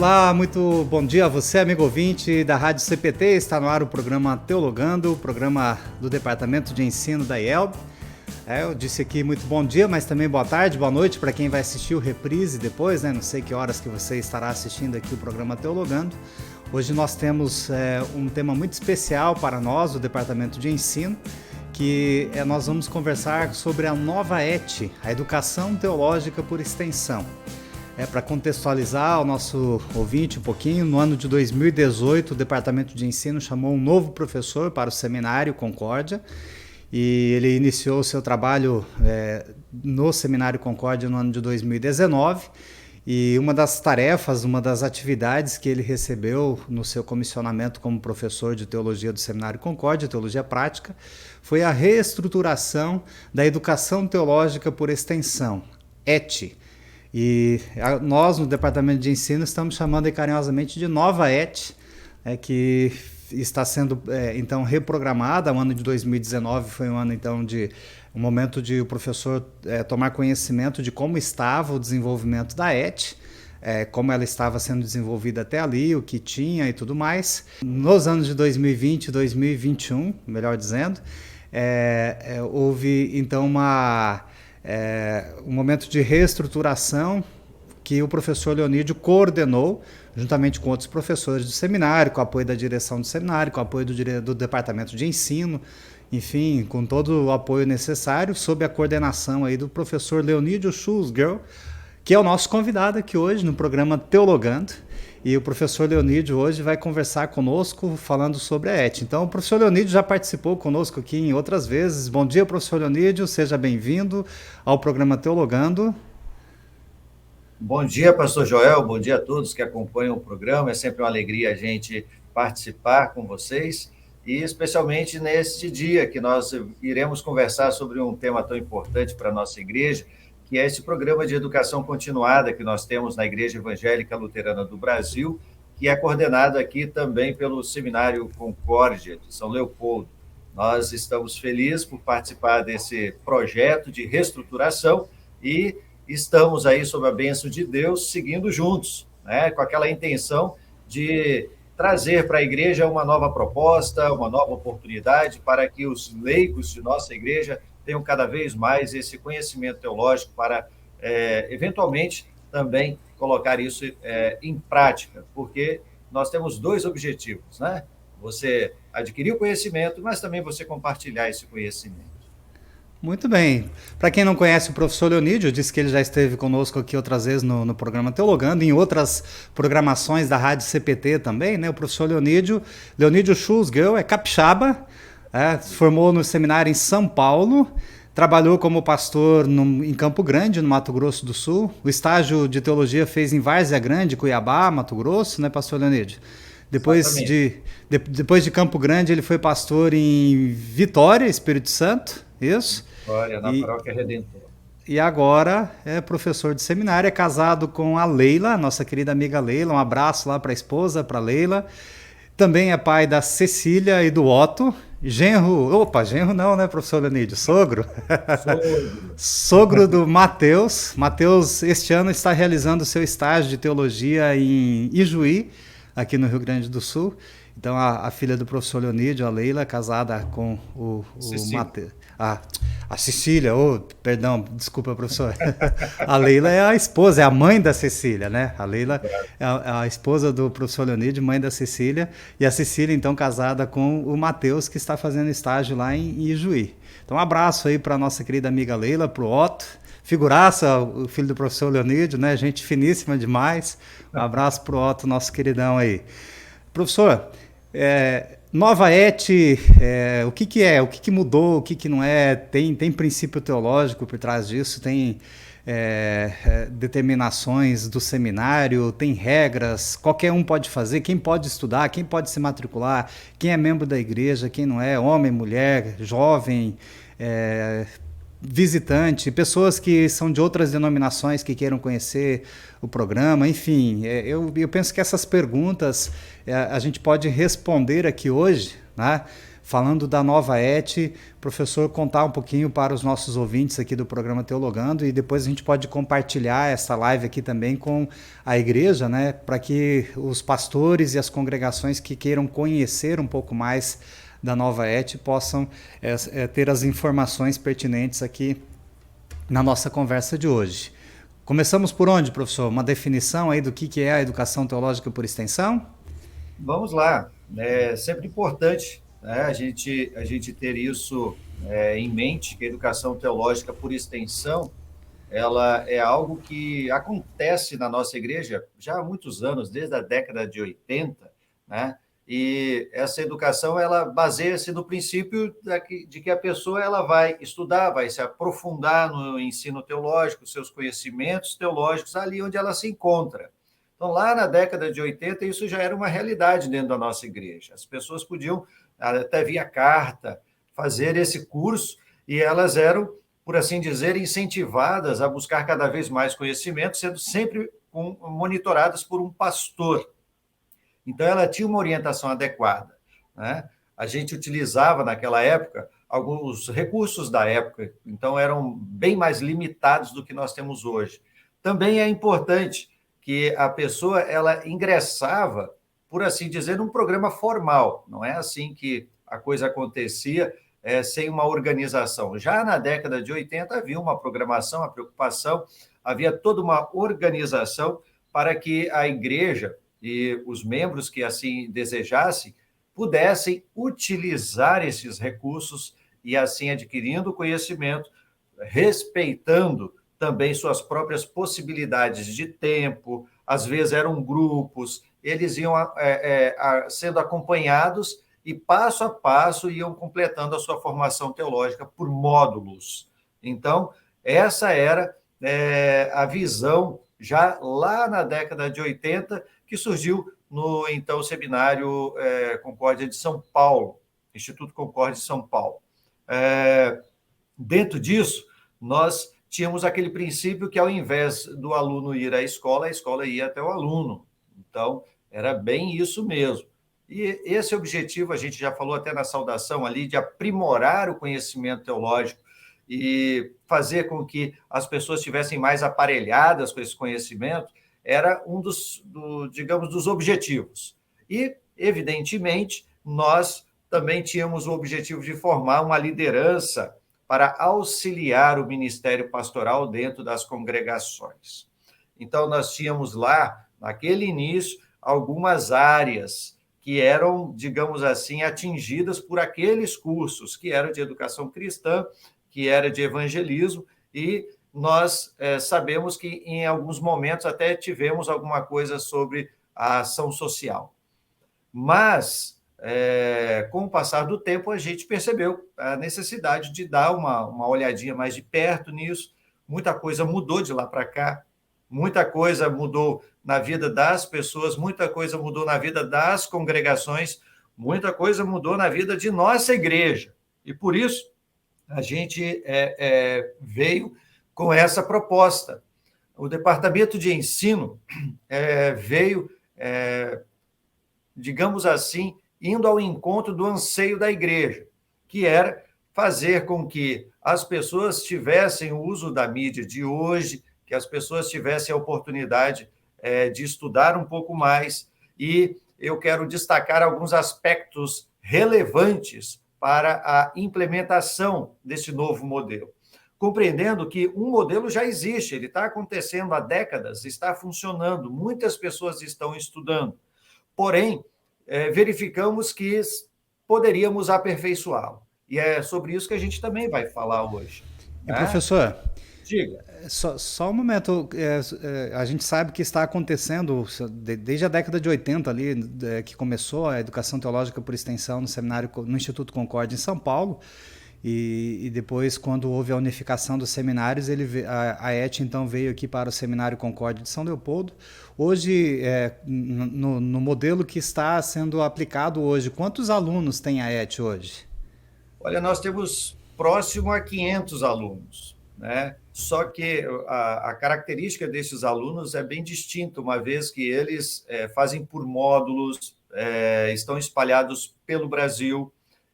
Olá, muito bom dia a você, amigo ouvinte da Rádio CPT. Está no ar o programa Teologando, o programa do Departamento de Ensino da IELB. Eu disse aqui muito bom dia, mas também boa tarde, boa noite para quem vai assistir o reprise depois, né? Não sei que horas que você estará assistindo aqui o programa Teologando. Hoje nós temos um tema muito especial para nós, o Departamento de Ensino, que nós vamos conversar sobre a nova ET, a Educação Teológica por Extensão. Para contextualizar o nosso ouvinte um pouquinho, no ano de 2018 o Departamento de Ensino chamou um novo professor para o Seminário Concórdia e ele iniciou o seu trabalho no Seminário Concórdia no ano de 2019 e uma das tarefas, uma das atividades que ele recebeu no seu comissionamento como professor de Teologia do Seminário Concórdia, Teologia Prática, foi a reestruturação da Educação Teológica por Extensão, ET. E nós, no Departamento de Ensino, estamos chamando carinhosamente de Nova ET, que está sendo então reprogramada. O ano de 2019 foi um ano então de um momento de o professor tomar conhecimento de como estava o desenvolvimento da ET, como ela estava sendo desenvolvida até ali, o que tinha e tudo mais. Nos anos de 2020 e 2021, melhor dizendo, houve então um momento de reestruturação que o professor Leonídio coordenou, juntamente com outros professores do seminário, com o apoio da direção do seminário, com o apoio do departamento de ensino, enfim, com todo o apoio necessário, sob a coordenação aí do professor Leonídio Schulzgirl, que é o nosso convidado aqui hoje no programa Teologando. E o professor Leonídio hoje vai conversar conosco falando sobre a ET. Então, o professor Leonídio já participou conosco aqui em outras vezes. Bom dia, professor Leonídio, seja bem-vindo ao programa Teologando. Bom dia, pastor Joel, bom dia a todos que acompanham o programa. É sempre uma alegria a gente participar com vocês e especialmente neste dia que nós iremos conversar sobre um tema tão importante para a nossa igreja, que é esse programa de educação continuada que nós temos na Igreja Evangélica Luterana do Brasil, que é coordenado aqui também pelo Seminário Concórdia de São Leopoldo. Nós estamos felizes por participar desse projeto de reestruturação e estamos aí, sob a bênção de Deus, seguindo juntos, né, com aquela intenção de trazer para a igreja uma nova proposta, uma nova oportunidade para que os leigos de nossa igreja tenham cada vez mais esse conhecimento teológico para, eventualmente, também colocar isso em prática, porque nós temos dois objetivos, né? Você adquirir o conhecimento, mas também você compartilhar esse conhecimento. Muito bem. Para quem não conhece o professor Leonídio, eu disse que ele já esteve conosco aqui outras vezes no programa Teologando, em outras programações da Rádio CPT também, né? O professor Leonídio Schulzgirl é capixaba, se formou no seminário em São Paulo, trabalhou como pastor em Campo Grande, no Mato Grosso do Sul. O estágio de teologia fez em Várzea Grande, Cuiabá, Mato Grosso, né, pastor Leonídio? Depois de Campo Grande, ele foi pastor em Vitória, Espírito Santo, isso? Vitória, na Paróquia Redentor. E agora é professor de seminário, é casado com a Leila, nossa querida amiga Leila. Um abraço lá para a esposa, para a Leila. Também é pai da Cecília e do Otto. Genro não, né, professor Leonídio? Sogro. Sogro do Matheus. Matheus, este ano, está realizando seu estágio de teologia em Ijuí, aqui no Rio Grande do Sul. Então, a filha do professor Leonídio, a Leila, casada com o Matheus. A Cecília, perdão, desculpa, professor. A Leila é a esposa, é a mãe da Cecília, né? A Leila é a esposa do professor Leonídio, mãe da Cecília, e a Cecília, então, casada com o Matheus, que está fazendo estágio lá em Ijuí. Então, um abraço aí para a nossa querida amiga Leila, para o Otto, figuraça, o filho do professor Leonídio, né? Gente finíssima demais. Um abraço para o Otto, nosso queridão aí. Professor, Nova ET, o que é? O que mudou? O que não é? Tem princípio teológico por trás disso? Tem determinações do seminário? Tem regras? Qualquer um pode fazer? Quem pode estudar? Quem pode se matricular? Quem é membro da igreja? Quem não é? Homem, mulher, jovem, visitante, pessoas que são de outras denominações que queiram conhecer o programa, enfim, eu penso que essas perguntas a gente pode responder aqui hoje, né? falando da nova ET, professor, contar um pouquinho para os nossos ouvintes aqui do programa Teologando, e depois a gente pode compartilhar essa live aqui também com a igreja, né, para que os pastores e as congregações que queiram conhecer um pouco mais da nova ET possam ter as informações pertinentes aqui na nossa conversa de hoje. Começamos por onde, professor? Uma definição aí do que é a educação teológica por extensão? Vamos lá. É sempre importante, né, a gente ter isso em mente, que a educação teológica por extensão ela é algo que acontece na nossa igreja já há muitos anos, desde a década de 80, né? E essa educação ela baseia-se no princípio de que a pessoa ela vai estudar, vai se aprofundar no ensino teológico, seus conhecimentos teológicos ali onde ela se encontra. Então, lá na década de 80, isso já era uma realidade dentro da nossa igreja. As pessoas podiam, até via carta, fazer esse curso e elas eram, por assim dizer, incentivadas a buscar cada vez mais conhecimento, sendo sempre monitoradas por um pastor. Então, ela tinha uma orientação adequada, né? A gente utilizava, naquela época, alguns recursos da época, então eram bem mais limitados do que nós temos hoje. Também é importante que a pessoa ela ingressava, por assim dizer, num programa formal. Não é assim que a coisa acontecia sem uma organização. Já na década de 80 havia uma programação, a preocupação, havia toda uma organização para que a igreja e os membros que assim desejassem pudessem utilizar esses recursos e assim adquirindo conhecimento, respeitando também suas próprias possibilidades de tempo, às vezes eram grupos, eles iam sendo acompanhados e passo a passo iam completando a sua formação teológica por módulos. Então, essa era a visão já lá na década de 80, que surgiu no então Seminário Concórdia de São Paulo, Instituto Concórdia de São Paulo. Dentro disso, nós tínhamos aquele princípio que, ao invés do aluno ir à escola, a escola ia até o aluno. Então, era bem isso mesmo. E esse objetivo, a gente já falou até na saudação ali, de aprimorar o conhecimento teológico e fazer com que as pessoas estivessem mais aparelhadas com esse conhecimento, era um digamos, dos objetivos. E, evidentemente, nós também tínhamos o objetivo de formar uma liderança para auxiliar o ministério pastoral dentro das congregações. Então, nós tínhamos lá, naquele início, algumas áreas que eram, digamos assim, atingidas por aqueles cursos, que eram de educação cristã, que era de evangelismo, e nós sabemos que, em alguns momentos, até tivemos alguma coisa sobre a ação social. Mas, com o passar do tempo, a gente percebeu a necessidade de dar uma olhadinha mais de perto nisso. Muita coisa mudou de lá para cá, muita coisa mudou na vida das pessoas, muita coisa mudou na vida das congregações, muita coisa mudou na vida de nossa igreja. E, por isso, a gente veio com essa proposta. O Departamento de Ensino veio, digamos assim, indo ao encontro do anseio da igreja, que era fazer com que as pessoas tivessem o uso da mídia de hoje, que as pessoas tivessem a oportunidade de estudar um pouco mais, e eu quero destacar alguns aspectos relevantes para a implementação desse novo modelo. Compreendendo que um modelo já existe, ele está acontecendo há décadas, está funcionando, muitas pessoas estão estudando, porém, verificamos que poderíamos aperfeiçoá-lo. E é sobre isso que a gente também vai falar hoje. E, professor, diga. Só um momento, a gente sabe que está acontecendo desde a década de 80 ali, que começou a educação teológica por extensão no Instituto Concórdia em São Paulo, e depois, quando houve a unificação dos seminários, a ET então veio aqui para o Seminário Concórdia de São Leopoldo. Hoje, no modelo que está sendo aplicado hoje, quantos alunos tem a ET hoje? Olha, nós temos próximo a 500 alunos, né? Só que a característica desses alunos é bem distinta, uma vez que eles fazem por módulos, estão espalhados pelo Brasil,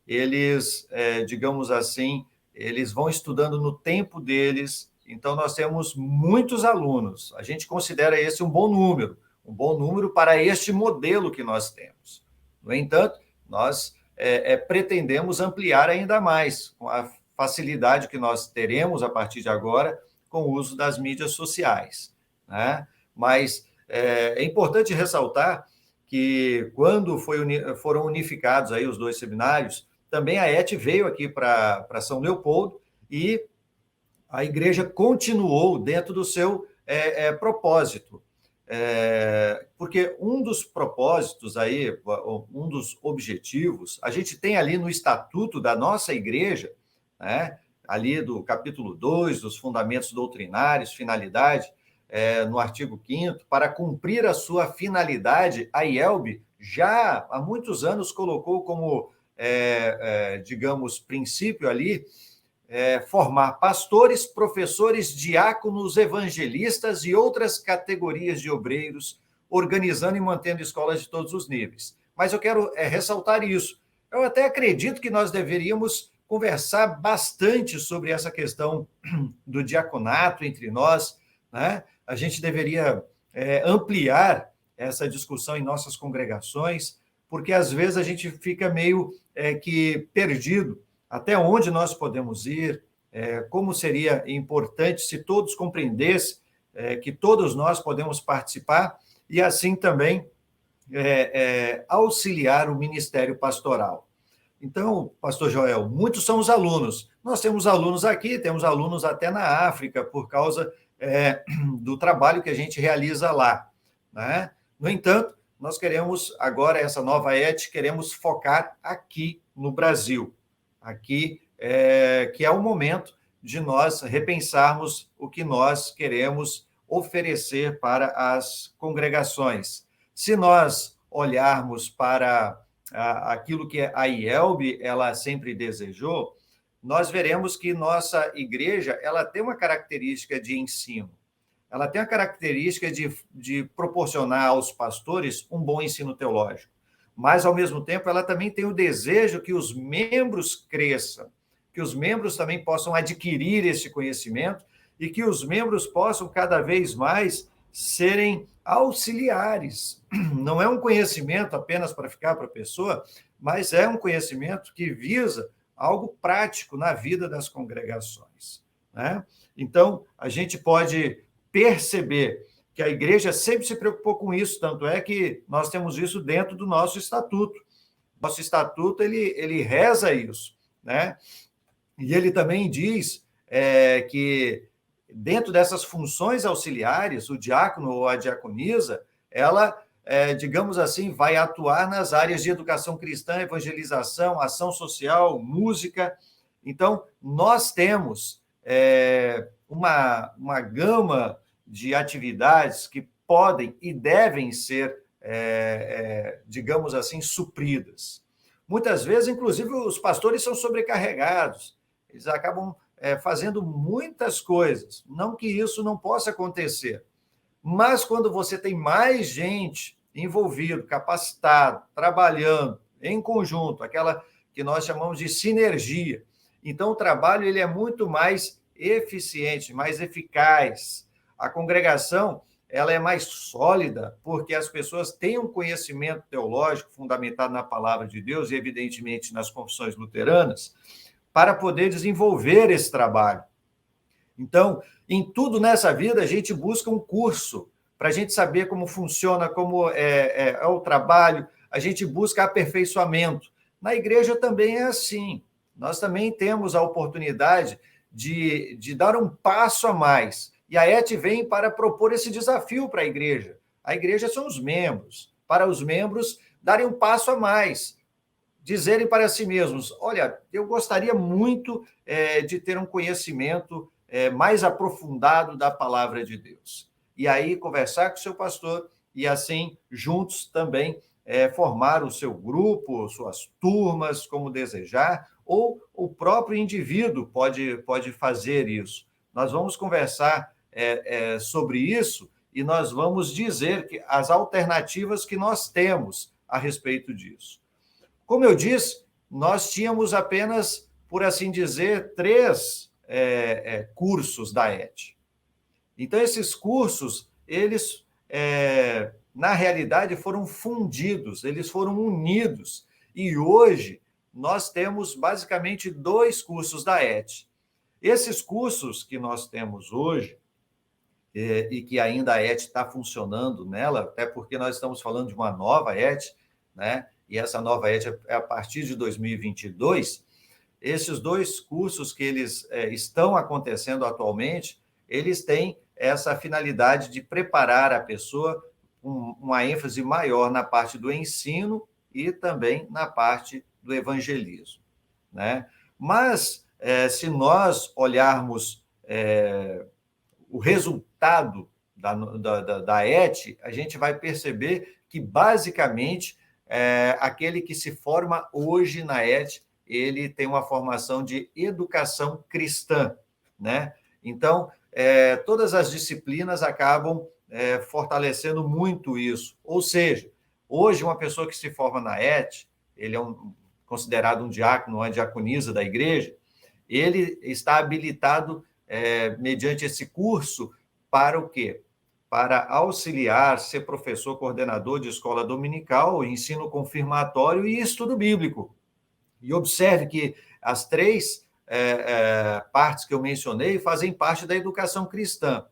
eles, digamos assim, eles vão estudando no tempo deles. Então, nós temos muitos alunos. A gente considera esse um bom número para este modelo que nós temos. No entanto, nós pretendemos ampliar ainda mais, com a facilidade que nós teremos a partir de agora com o uso das mídias sociais, né? Mas é importante ressaltar que quando foram unificados aí os dois seminários, também a ET veio aqui para São Leopoldo e a igreja continuou dentro do seu propósito. Porque um dos propósitos aí, um dos objetivos, a gente tem ali no estatuto da nossa igreja, né, ali do capítulo 2, dos fundamentos doutrinários, finalidade, no artigo 5º, para cumprir a sua finalidade, a IELB já há muitos anos colocou como, digamos, princípio ali, formar pastores, professores, diáconos, evangelistas e outras categorias de obreiros, organizando e mantendo escolas de todos os níveis. Mas eu quero ressaltar isso. Eu até acredito que nós deveríamos conversar bastante sobre essa questão do diaconato entre nós, né? A gente deveria ampliar essa discussão em nossas congregações, porque às vezes a gente fica meio que perdido até onde nós podemos ir, como seria importante se todos compreendessem que todos nós podemos participar e assim também auxiliar o ministério pastoral. Então, pastor Joel, muitos são os alunos. Nós temos alunos aqui, temos alunos até na África, por causa do trabalho que a gente realiza lá, né? No entanto, nós queremos, agora, essa nova ET, queremos focar aqui no Brasil. Aqui, que é o momento de nós repensarmos o que nós queremos oferecer para as congregações. Se nós olharmos para aquilo que a IELB ela sempre desejou, nós veremos que nossa igreja ela tem uma característica de ensino. Ela tem a característica de proporcionar aos pastores um bom ensino teológico. Mas, ao mesmo tempo, ela também tem o desejo que os membros cresçam, que os membros também possam adquirir esse conhecimento e que os membros possam, cada vez mais, serem auxiliares. Não é um conhecimento apenas para ficar para a pessoa, mas é um conhecimento que visa algo prático na vida das congregações, né? Então, a gente pode perceber que a igreja sempre se preocupou com isso, tanto é que nós temos isso dentro do nosso estatuto. Nosso estatuto, ele reza isso, né? E ele também diz que dentro dessas funções auxiliares, o diácono ou a diaconisa, ela, digamos assim, vai atuar nas áreas de educação cristã, evangelização, ação social, música. Então, nós temos uma gama de atividades que podem e devem ser, digamos assim, supridas. Muitas vezes, inclusive, os pastores são sobrecarregados, eles acabam fazendo muitas coisas, não que isso não possa acontecer, mas quando você tem mais gente envolvida, capacitada, trabalhando em conjunto, aquela que nós chamamos de sinergia, então o trabalho ele é muito mais eficiente, mais eficaz. A congregação ela é mais sólida porque as pessoas têm um conhecimento teológico fundamentado na palavra de Deus e, evidentemente, nas confissões luteranas, para poder desenvolver esse trabalho. Então, em tudo nessa vida, a gente busca um curso para a gente saber como funciona, como é o trabalho, a gente busca aperfeiçoamento. Na igreja também é assim. Nós também temos a oportunidade de dar um passo a mais. E a ET vem para propor esse desafio para a igreja. A igreja são os membros. Para os membros darem um passo a mais, dizerem para si mesmos, olha, eu gostaria muito de ter um conhecimento mais aprofundado da palavra de Deus. E aí conversar com o seu pastor e assim, juntos também, formar o seu grupo, suas turmas, como desejar, ou o próprio indivíduo pode fazer isso. Nós vamos conversar sobre isso e nós vamos dizer as alternativas que nós temos a respeito disso. Como eu disse, nós tínhamos apenas, por assim dizer, 3 cursos da ET. Então, esses cursos, eles, na realidade, foram fundidos, eles foram unidos. E hoje, nós temos basicamente 2 cursos da ET. Esses cursos que nós temos hoje, e que ainda a ET está funcionando nela, até porque nós estamos falando de uma nova ET, né? E essa nova ET é a partir de 2022. Esses 2 cursos que eles estão acontecendo atualmente, eles têm essa finalidade de preparar a pessoa com uma ênfase maior na parte do ensino e também na parte do evangelismo, né? Mas, se nós olharmos o resultado da ET, a gente vai perceber que, basicamente, aquele que se forma hoje na ET, ele tem uma formação de educação cristã, né? Então, todas as disciplinas acabam fortalecendo muito isso. Ou seja, hoje, uma pessoa que se forma na ET, ele é considerado um diácono, uma diaconisa da igreja, ele está habilitado, mediante esse curso, para o quê? Para auxiliar, ser professor coordenador de escola dominical, ensino confirmatório e estudo bíblico. E observe que as 3 partes que eu mencionei fazem parte da educação cristã.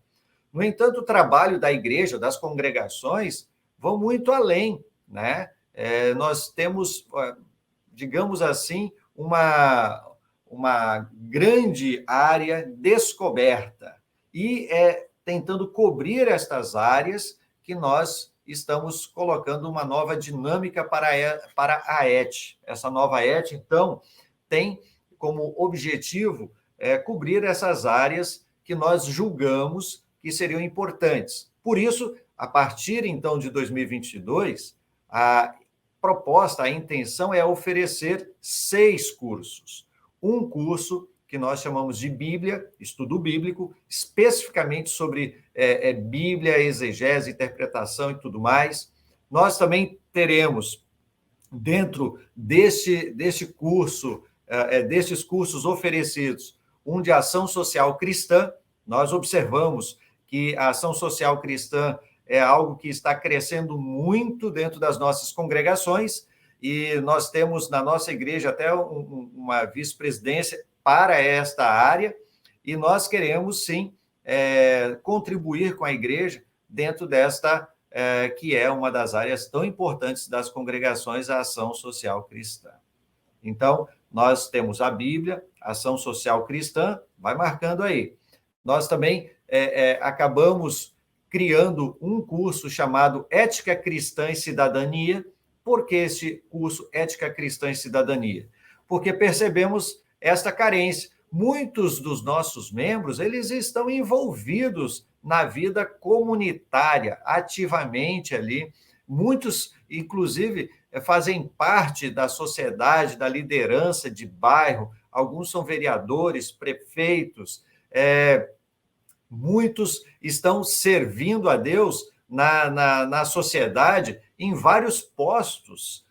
No entanto, o trabalho da igreja, das congregações, vão muito além, né? Nós temos, digamos assim, uma grande área descoberta. E tentando cobrir estas áreas que nós estamos colocando uma nova dinâmica para a ET. Essa nova ET, então, tem como objetivo cobrir essas áreas que nós julgamos que seriam importantes. Por isso, a partir, então, de 2022, a proposta, a intenção é oferecer 6 cursos. Um curso que nós chamamos de Bíblia, estudo bíblico, especificamente sobre Bíblia, exegese, interpretação e tudo mais. Nós também teremos, dentro deste curso, destes cursos oferecidos, um de ação social cristã. Nós observamos que a ação social cristã é algo que está crescendo muito dentro das nossas congregações, e nós temos na nossa igreja até uma vice-presidência para esta área, e nós queremos, sim, contribuir com a igreja dentro desta, que é uma das áreas tão importantes das congregações, a ação social cristã. Então, nós temos a Bíblia, ação social cristã, vai marcando aí. Nós também acabamos criando um curso chamado Ética Cristã e Cidadania. Por que esse curso Ética Cristã e Cidadania? Porque percebemos esta carência. Muitos dos nossos membros, eles estão envolvidos na vida comunitária, ativamente ali. Muitos, inclusive, fazem parte da sociedade, da liderança de bairro. Alguns são vereadores, prefeitos. Muitos estão servindo a Deus na sociedade em vários postos,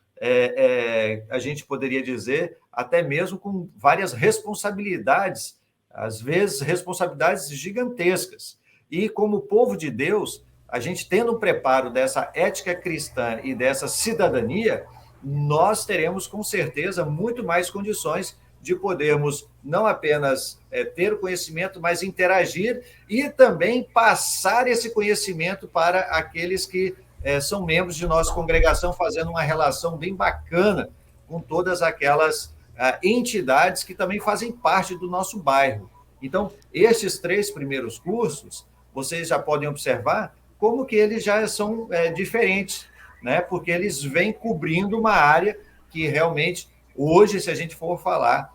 a gente poderia dizer, até mesmo com várias responsabilidades, às vezes responsabilidades gigantescas. E como povo de Deus, a gente tendo um preparo dessa ética cristã e dessa cidadania, nós teremos com certeza muito mais condições de podermos não apenas ter conhecimento, mas interagir e também passar esse conhecimento para aqueles que são membros de nossa congregação, fazendo uma relação bem bacana com todas aquelas entidades que também fazem parte do nosso bairro. Então, estes 3 primeiros cursos, vocês já podem observar como que eles já são diferentes, né? Porque eles vêm cobrindo uma área que realmente, hoje, se a gente for falar,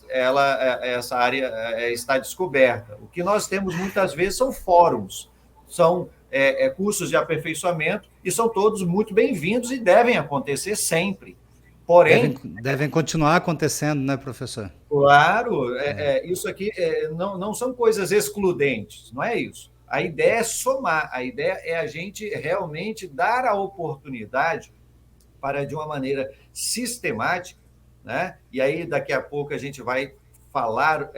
essa área está descoberta. O que nós temos muitas vezes são fóruns, são cursos de aperfeiçoamento, e são todos muito bem-vindos e devem acontecer sempre. Porém... Devem continuar acontecendo, né, professor? Claro, isso aqui não são coisas excludentes, não é isso. A ideia é somar, a ideia é a gente realmente dar a oportunidade para, de uma maneira sistemática, né? E aí, daqui a pouco, a gente vai falar,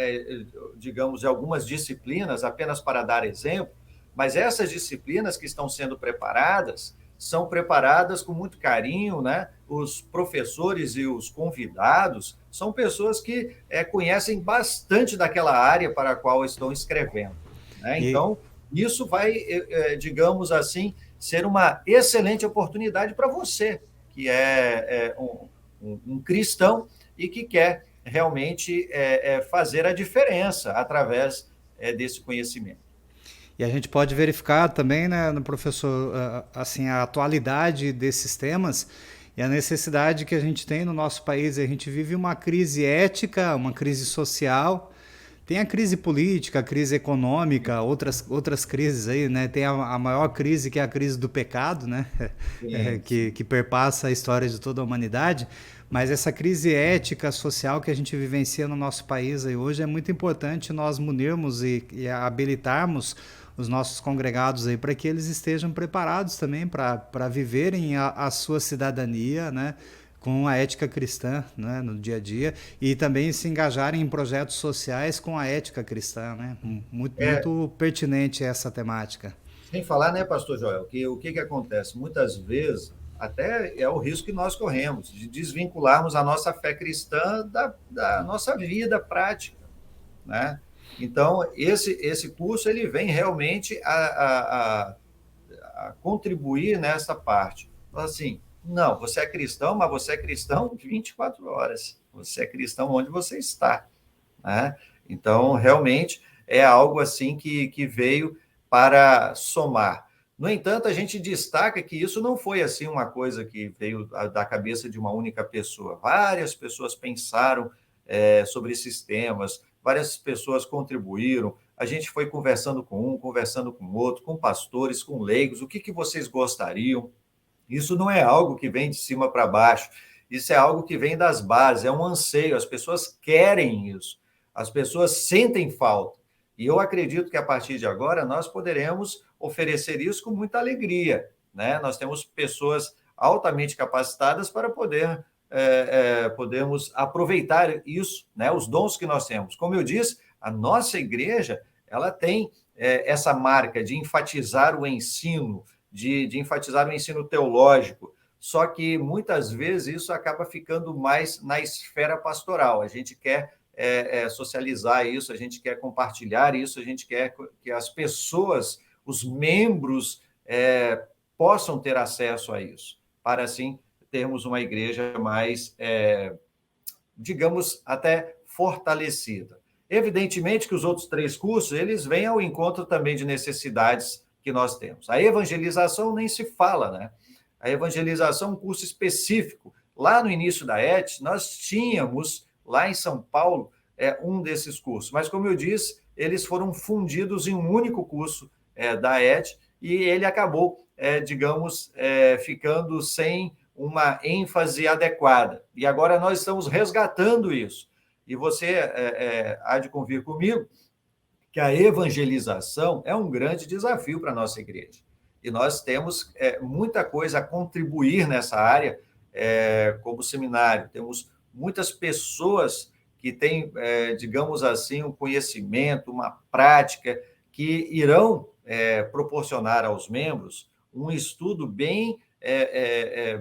digamos, de algumas disciplinas, apenas para dar exemplo, mas essas disciplinas que estão sendo preparadas são preparadas com muito carinho, né? Os professores e os convidados são pessoas que conhecem bastante daquela área para a qual estão escrevendo, né? E, Então, isso vai, digamos assim, ser uma excelente oportunidade para você, que é um cristão e que quer realmente fazer a diferença através desse conhecimento. e a gente pode verificar também, né, no professor, assim, a atualidade desses temas e a necessidade que a gente tem no nosso país. A gente vive uma crise ética, uma crise social. Tem a crise política, a crise econômica, outras crises aí, né? Tem a maior crise que é a crise do pecado, né? Sim, Que perpassa a história de toda a humanidade. Mas essa crise ética, social que a gente vivencia no nosso país aí hoje é muito importante nós munirmos e habilitarmos os nossos congregados aí para que eles estejam preparados também para viverem a sua cidadania, né? Com a ética cristã, né, no dia a dia, e também se engajarem em projetos sociais com a ética cristã, né? Muito, é, muito pertinente essa temática. sem falar, né, pastor Joel, que o que acontece? Muitas vezes, até é o risco que nós corremos, de desvincularmos a nossa fé cristã da nossa vida prática, né? Então, esse curso, ele vem realmente a contribuir nessa parte. Então, assim, não, você é cristão, mas você é cristão 24 horas. Você é cristão onde você está, né? Então, realmente, é algo assim que veio para somar. No entanto, a gente destaca que isso não foi assim uma coisa que veio da cabeça de uma única pessoa. Várias pessoas pensaram sobre esses temas, várias pessoas contribuíram. A gente foi conversando com um, conversando com outro, com pastores, com leigos. O que vocês gostariam? Isso não é algo que vem de cima para baixo. Isso é algo que vem das bases, é um anseio. As pessoas querem isso. As pessoas sentem falta. E eu acredito que a partir de agora nós poderemos oferecer isso com muita alegria, né? Nós temos pessoas altamente capacitadas para podermos aproveitar isso, né? Os dons que nós temos. Como eu disse, a nossa igreja ela tem essa marca de enfatizar o ensino, de enfatizar o ensino teológico. Só que muitas vezes isso acaba ficando mais na esfera pastoral. A gente quer socializar isso, a gente quer compartilhar isso, a gente quer que as pessoas, os membros, possam ter acesso a isso, para assim termos uma igreja mais, digamos, até fortalecida. Evidentemente que os outros 3 cursos, eles vêm ao encontro também de necessidades que nós temos. A evangelização nem se fala, né? A evangelização é um curso específico. Lá no início da ET, nós tínhamos, lá em São Paulo, um desses cursos. Mas, como eu disse, eles foram fundidos em um único curso da ET e ele acabou, digamos, ficando sem uma ênfase adequada. E agora nós estamos resgatando isso. E você há de convir comigo que a evangelização é um grande desafio para a nossa igreja. E nós temos muita coisa a contribuir nessa área, como seminário. Temos muitas pessoas que têm, digamos assim, um conhecimento, uma prática, que irão proporcionar aos membros um estudo bem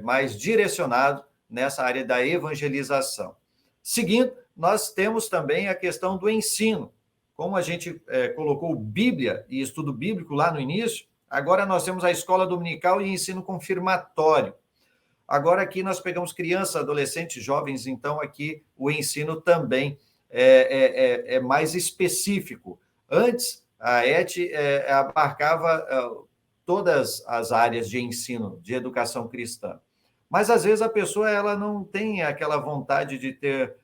mais direcionado nessa área da evangelização. Seguindo, nós temos também a questão do ensino. Como a gente colocou Bíblia e estudo bíblico lá no início, agora nós temos a escola dominical e ensino confirmatório. Agora aqui nós pegamos crianças, adolescentes, jovens, então aqui o ensino também é mais específico. Antes, a ET abarcava todas as áreas de ensino, de educação cristã. Mas, às vezes, a pessoa ela não tem aquela vontade de ter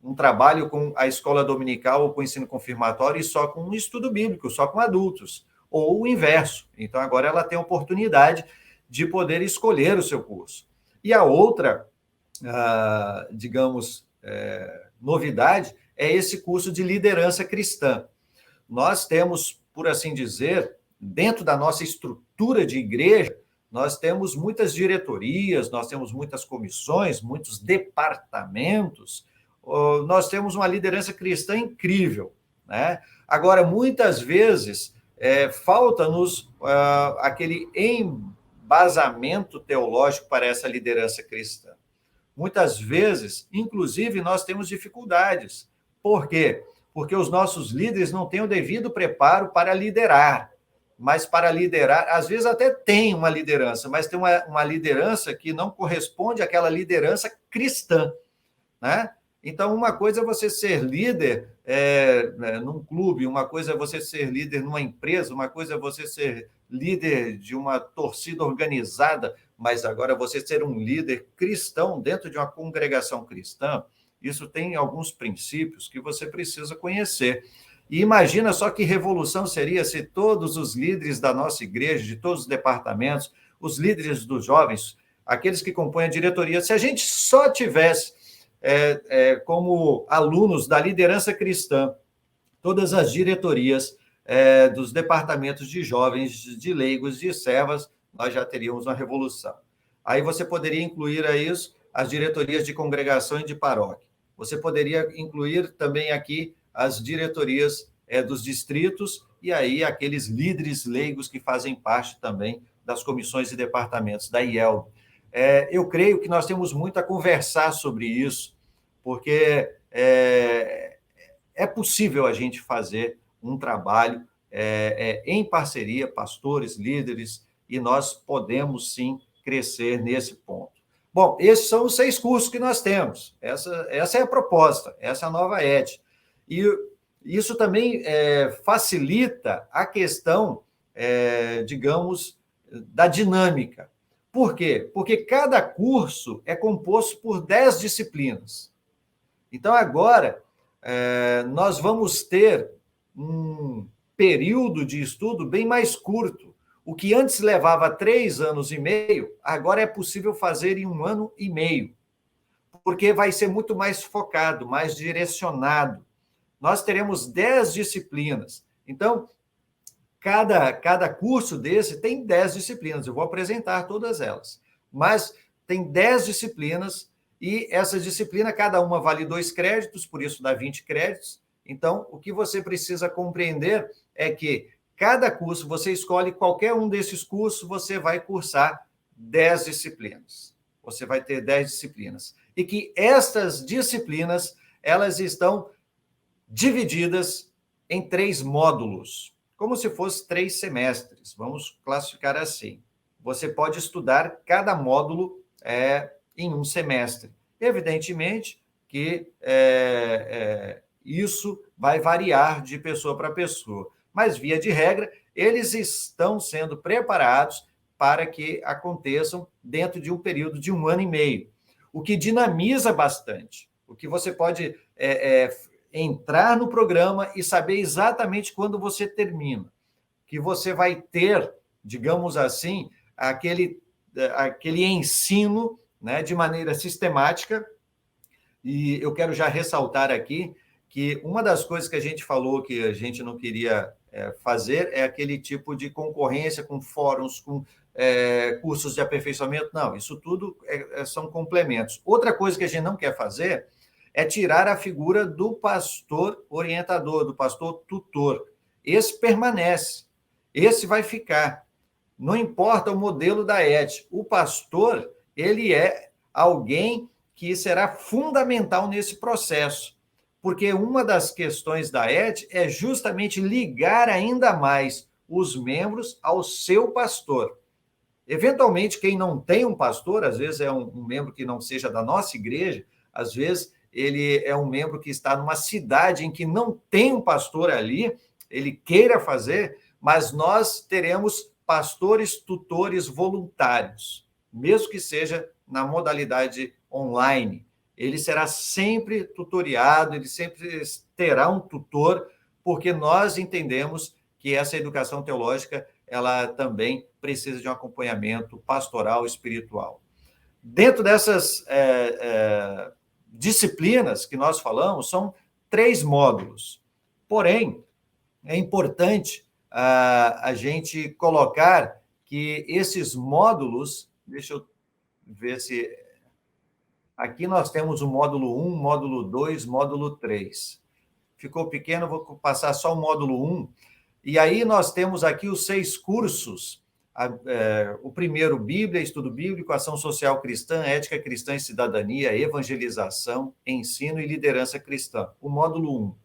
um trabalho com a escola dominical ou com o ensino confirmatório e só com um estudo bíblico, só com adultos, ou o inverso. Então, agora ela tem a oportunidade de poder escolher o seu curso. E a outra, digamos, novidade é esse curso de liderança cristã. Nós temos, por assim dizer, dentro da nossa estrutura de igreja, nós temos muitas diretorias, nós temos muitas comissões, muitos departamentos, nós temos uma liderança cristã incrível, né? Agora, muitas vezes, falta-nos aquele embasamento teológico para essa liderança cristã. Muitas vezes, inclusive, nós temos dificuldades. Por quê? Porque os nossos líderes não têm o devido preparo para liderar. Mas para liderar, às vezes até tem uma liderança, mas tem uma liderança que não corresponde àquela liderança cristã, né? Então, uma coisa é você ser líder num clube, uma coisa é você ser líder numa empresa, uma coisa é você ser líder de uma torcida organizada, mas agora você ser um líder cristão dentro de uma congregação cristã, isso tem alguns princípios que você precisa conhecer. E imagina só que revolução seria se todos os líderes da nossa igreja, de todos os departamentos, os líderes dos jovens, aqueles que compõem a diretoria, se a gente só tivesse como alunos da liderança cristã, todas as diretorias dos departamentos de jovens, de leigos, de servas, nós já teríamos uma revolução. Aí você poderia incluir a isso as diretorias de congregação e de paróquia. Você poderia incluir também aqui as diretorias dos distritos e aí aqueles líderes leigos que fazem parte também das comissões e departamentos da IELB. Eu creio que nós temos muito a conversar sobre isso, porque é possível a gente fazer um trabalho em parceria, pastores, líderes, e nós podemos, sim, crescer nesse ponto. Bom, esses são os 6 cursos que nós temos. Essa é a proposta, essa é a nova ED. E isso também facilita a questão, digamos, da dinâmica. Por quê? Porque cada curso é composto por 10 disciplinas. Então, agora, nós vamos ter um período de estudo bem mais curto. O que antes levava 3 anos e meio, agora é possível fazer em 1 ano e meio, porque vai ser muito mais focado, mais direcionado. Nós teremos 10 disciplinas. Então, cada curso desse tem 10 disciplinas. Eu vou apresentar todas elas. Mas tem 10 disciplinas e essa disciplina, cada uma vale 2 créditos, por isso dá 20 créditos. Então, o que você precisa compreender é que cada curso, você escolhe qualquer um desses cursos, você vai cursar 10 disciplinas. Você vai ter 10 disciplinas. E que estas disciplinas, elas estão divididas em 3 módulos, como se fossem 3 semestres, vamos classificar assim. Você pode estudar cada módulo em um semestre. Evidentemente que isso vai variar de pessoa para pessoa, mas, via de regra, eles estão sendo preparados para que aconteçam dentro de um período de 1 ano e meio, o que dinamiza bastante, o que você pode entrar no programa e saber exatamente quando você termina, que você vai ter, digamos assim, aquele ensino, né, de maneira sistemática. E eu quero já ressaltar aqui que uma das coisas que a gente falou que a gente não queria fazer é aquele tipo de concorrência com fóruns, com cursos de aperfeiçoamento. Não, isso tudo são complementos. Outra coisa que a gente não quer fazer é tirar a figura do pastor orientador, do pastor tutor. Esse permanece, esse vai ficar. Não importa o modelo da ED. O pastor, ele é alguém que será fundamental nesse processo, porque uma das questões da ED é justamente ligar ainda mais os membros ao seu pastor. Eventualmente, quem não tem um pastor, às vezes é um membro que não seja da nossa igreja, às vezes ele é um membro que está numa cidade em que não tem um pastor ali, ele queira fazer, mas nós teremos pastores tutores voluntários, mesmo que seja na modalidade online. Ele será sempre tutoriado, ele sempre terá um tutor, porque nós entendemos que essa educação teológica, ela também precisa de um acompanhamento pastoral espiritual. Dentro dessas disciplinas que nós falamos, são 3 módulos. Porém, é importante a gente colocar que esses módulos, deixa eu ver se... Aqui nós temos o módulo 1, módulo 2, módulo 3. Ficou pequeno, vou passar só o módulo 1. E aí nós temos aqui os 6 cursos. O primeiro, Bíblia, Estudo Bíblico, Ação Social Cristã, Ética Cristã e Cidadania, Evangelização, Ensino e Liderança Cristã. O módulo 1.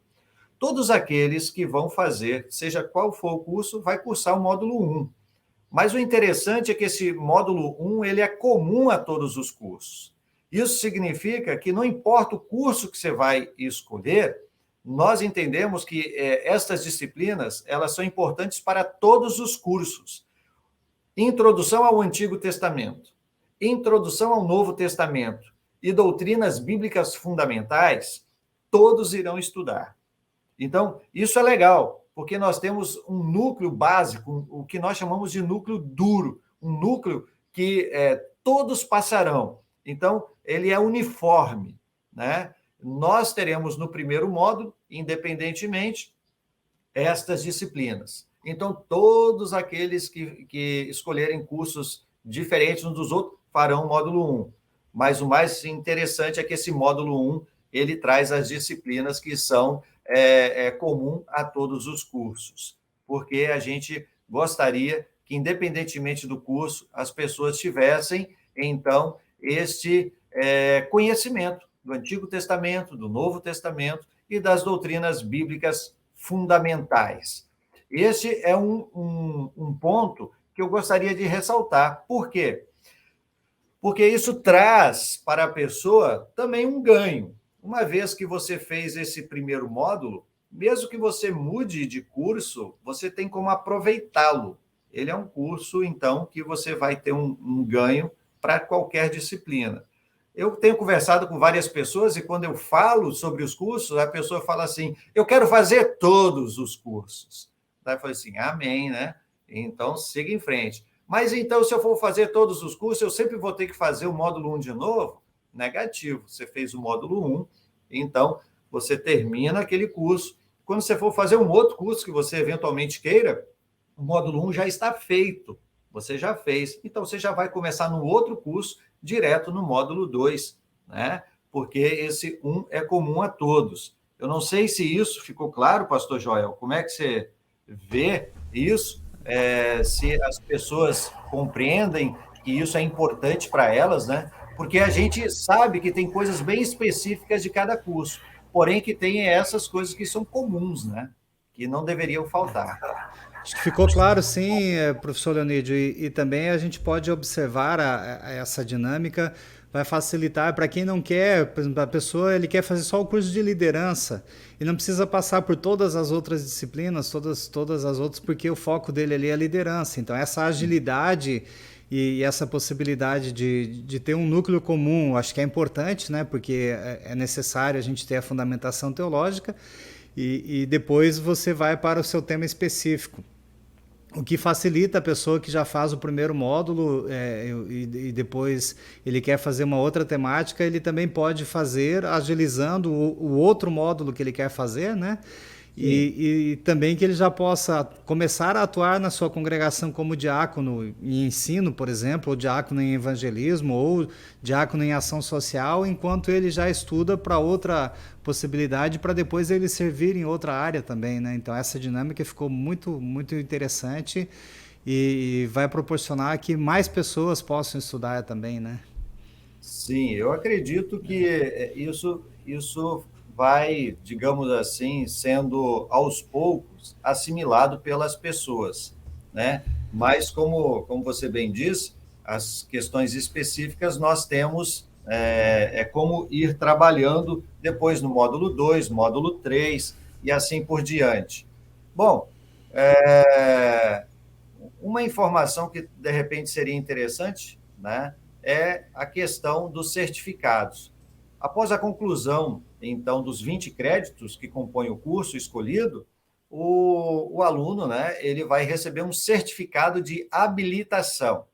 Todos aqueles que vão fazer, seja qual for o curso, vai cursar o módulo 1. Mas o interessante é que esse módulo 1 ele é comum a todos os cursos. Isso significa que não importa o curso que você vai escolher, nós entendemos que estas disciplinas elas são importantes para todos os cursos. Introdução ao Antigo Testamento, Introdução ao Novo Testamento e doutrinas bíblicas fundamentais, todos irão estudar. Então, isso é legal, porque nós temos um núcleo básico, o que nós chamamos de núcleo duro, um núcleo que todos passarão. Então, ele é uniforme, né? Nós teremos no primeiro módulo, independentemente, estas disciplinas. Então, todos aqueles que escolherem cursos diferentes uns dos outros farão o módulo 1. Mas o mais interessante é que esse módulo 1, ele traz as disciplinas que são comum a todos os cursos, porque a gente gostaria que, independentemente do curso, as pessoas tivessem, então, este conhecimento do Antigo Testamento, do Novo Testamento e das doutrinas bíblicas fundamentais. Esse é um ponto que eu gostaria de ressaltar. Por quê? Porque isso traz para a pessoa também um ganho. Uma vez que você fez esse primeiro módulo, mesmo que você mude de curso, você tem como aproveitá-lo. Ele é um curso, então, que você vai ter um ganho para qualquer disciplina. Eu tenho conversado com várias pessoas e quando eu falo sobre os cursos, a pessoa fala assim, eu quero fazer todos os cursos. Daí eu falei assim, amém, né? Então, siga em frente. Mas então, se eu for fazer todos os cursos, eu sempre vou ter que fazer o módulo 1 de novo? Negativo. Você fez o módulo 1, então você termina aquele curso. Quando você for fazer um outro curso que você eventualmente queira, o módulo 1 já está feito. Você já fez. Então, você já vai começar no outro curso, direto no módulo 2, né? Porque esse 1 é comum a todos. Eu não sei se isso ficou claro, pastor Joel. Como é que você vê isso? Se as pessoas compreendem que isso é importante para elas, né? Porque a gente sabe que tem coisas bem específicas de cada curso, porém que tem essas coisas que são comuns, né? Que não deveriam faltar. Acho que ficou claro, sim, professor Leonídio, e também a gente pode observar essa dinâmica, vai facilitar para quem não quer, por exemplo, a pessoa ele quer fazer só o curso de liderança e não precisa passar por todas as outras disciplinas, todas as outras, porque o foco dele ali é a liderança. Então, essa agilidade e essa possibilidade de ter um núcleo comum, acho que é importante, né? Porque é necessário a gente ter a fundamentação teológica e depois você vai para o seu tema específico. O que facilita a pessoa que já faz o primeiro módulo e depois ele quer fazer uma outra temática, ele também pode fazer agilizando o outro módulo que ele quer fazer, né? E também que ele já possa começar a atuar na sua congregação como diácono em ensino, por exemplo, ou diácono em evangelismo, ou diácono em ação social, enquanto ele já estuda para outra possibilidade, para depois ele servir em outra área também, né? Então essa dinâmica ficou muito, muito interessante e vai proporcionar que mais pessoas possam estudar também, né? Sim, eu acredito que isso vai, digamos assim, sendo aos poucos assimilado pelas pessoas, né? Mas, como você bem disse, as questões específicas nós temos como ir trabalhando depois no módulo 2, módulo 3 e assim por diante. Bom, uma informação que de repente seria interessante, né, é a questão dos certificados. Após a conclusão, então, dos 20 créditos que compõem o curso escolhido, o aluno, né, ele vai receber um certificado de habilitação.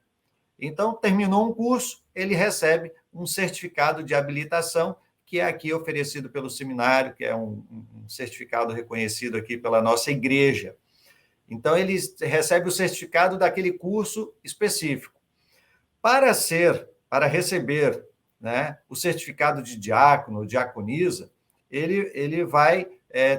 Então, terminou um curso, ele recebe um certificado de habilitação, que é aqui oferecido pelo seminário, que é um certificado reconhecido aqui pela nossa igreja. Então, ele recebe o certificado daquele curso específico. Para receber, né, o certificado de diácono, diaconisa, ele vai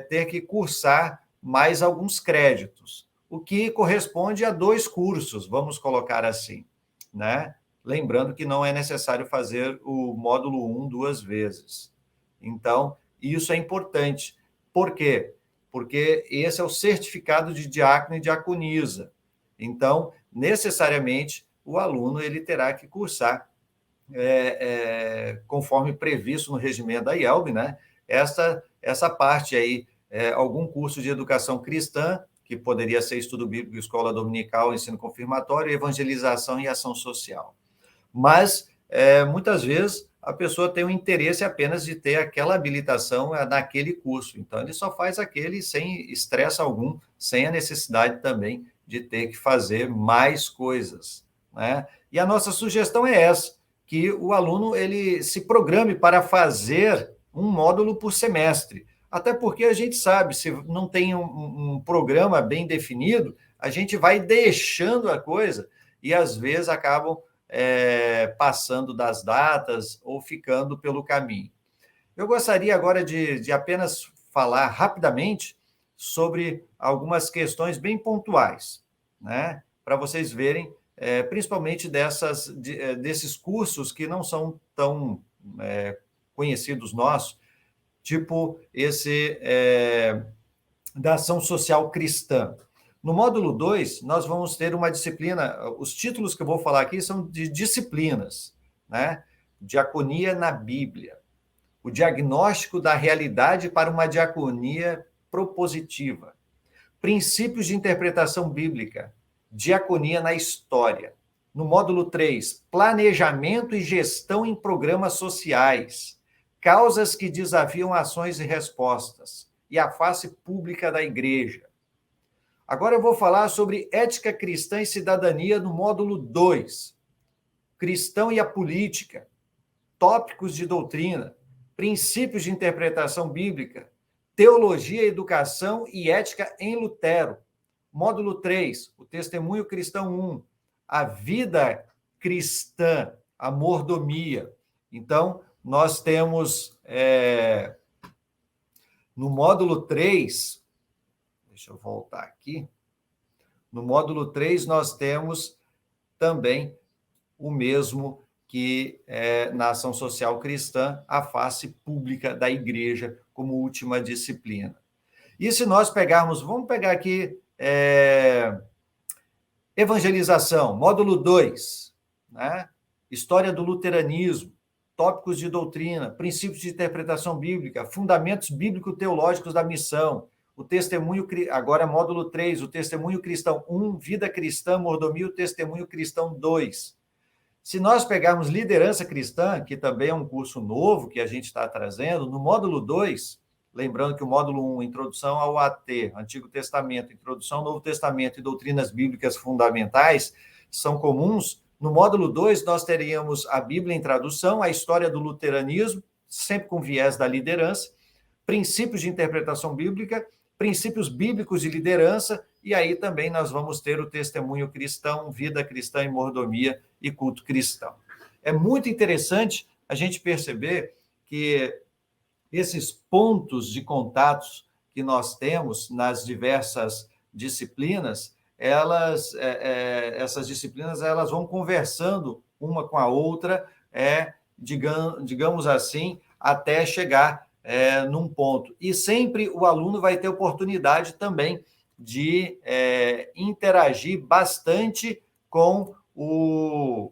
ter que cursar mais alguns créditos, o que corresponde a 2 cursos, vamos colocar assim, né? Lembrando que não é necessário fazer o módulo 1 2 vezes. Então, isso é importante. Por quê? Porque esse é o certificado de diácono e diaconisa. Então, necessariamente, o aluno ele terá que cursar, conforme previsto no regimento da IELB, né? Essa parte aí, algum curso de educação cristã, que poderia ser estudo bíblico, escola dominical, ensino confirmatório, evangelização e ação social. Mas, muitas vezes, a pessoa tem o interesse apenas de ter aquela habilitação naquele curso. Então, ele só faz aquele sem estresse algum, sem a necessidade também de ter que fazer mais coisas, né? E a nossa sugestão é essa, que o aluno ele se programe para fazer um módulo por semestre. Até porque a gente sabe, se não tem um programa bem definido, a gente vai deixando a coisa e, às vezes, acabam passando das datas ou ficando pelo caminho. Eu gostaria agora de apenas falar rapidamente sobre algumas questões bem pontuais, né? Para vocês verem, principalmente desses cursos que não são tão conhecidos nossos, tipo esse da ação social cristã. No módulo 2, nós vamos ter uma disciplina, os títulos que eu vou falar aqui são de disciplinas, né? Diaconia na Bíblia, o diagnóstico da realidade para uma diaconia propositiva, princípios de interpretação bíblica, diaconia na história. No módulo 3, planejamento e gestão em programas sociais, causas que desafiam ações e respostas, e a face pública da igreja. Agora eu vou falar sobre ética cristã e cidadania no módulo 2. Cristão e a política, tópicos de doutrina, princípios de interpretação bíblica, teologia, educação e ética em Lutero. Módulo 3, o testemunho cristão 1, a vida cristã, a mordomia. Então, nós temos no módulo 3, deixa eu voltar aqui. No módulo 3, nós temos também o mesmo que na ação social cristã, a face pública da igreja como última disciplina. E se nós pegarmos, vamos pegar aqui evangelização, módulo 2, né? História do luteranismo, tópicos de doutrina, princípios de interpretação bíblica, fundamentos bíblico-teológicos da missão, o testemunho, agora módulo 3, o testemunho cristão 1, vida cristã, mordomia, o testemunho cristão 2. Se nós pegarmos liderança cristã, que também é um curso novo que a gente está trazendo, no módulo 2, lembrando que o módulo 1, introdução ao AT, Antigo Testamento, introdução ao Novo Testamento e doutrinas bíblicas fundamentais, são comuns. No módulo 2, nós teríamos a Bíblia em tradução, a história do luteranismo, sempre com viés da liderança, princípios de interpretação bíblica, princípios bíblicos de liderança, e aí também nós vamos ter o testemunho cristão, vida cristã e mordomia e culto cristão. É muito interessante a gente perceber que esses pontos de contatos que nós temos nas diversas disciplinas, essas disciplinas elas vão conversando uma com a outra, digamos assim, até chegar num ponto. E sempre o aluno vai ter oportunidade também de interagir bastante com o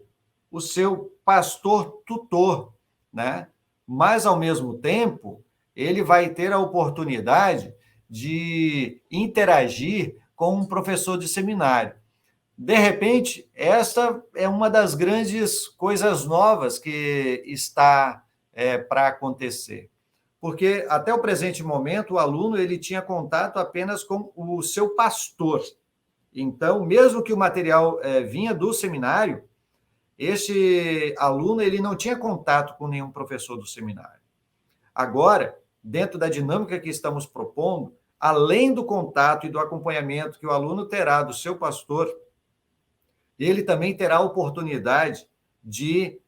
seu pastor tutor, né? Mas, ao mesmo tempo, ele vai ter a oportunidade de interagir com um professor de seminário. De repente, essa é uma das grandes coisas novas que está para acontecer. Porque, até o presente momento, o aluno ele tinha contato apenas com o seu pastor. Então, mesmo que o material vinha do seminário, este aluno ele não tinha contato com nenhum professor do seminário. Agora, dentro da dinâmica que estamos propondo, além do contato e do acompanhamento que o aluno terá do seu pastor, ele também terá a oportunidade de,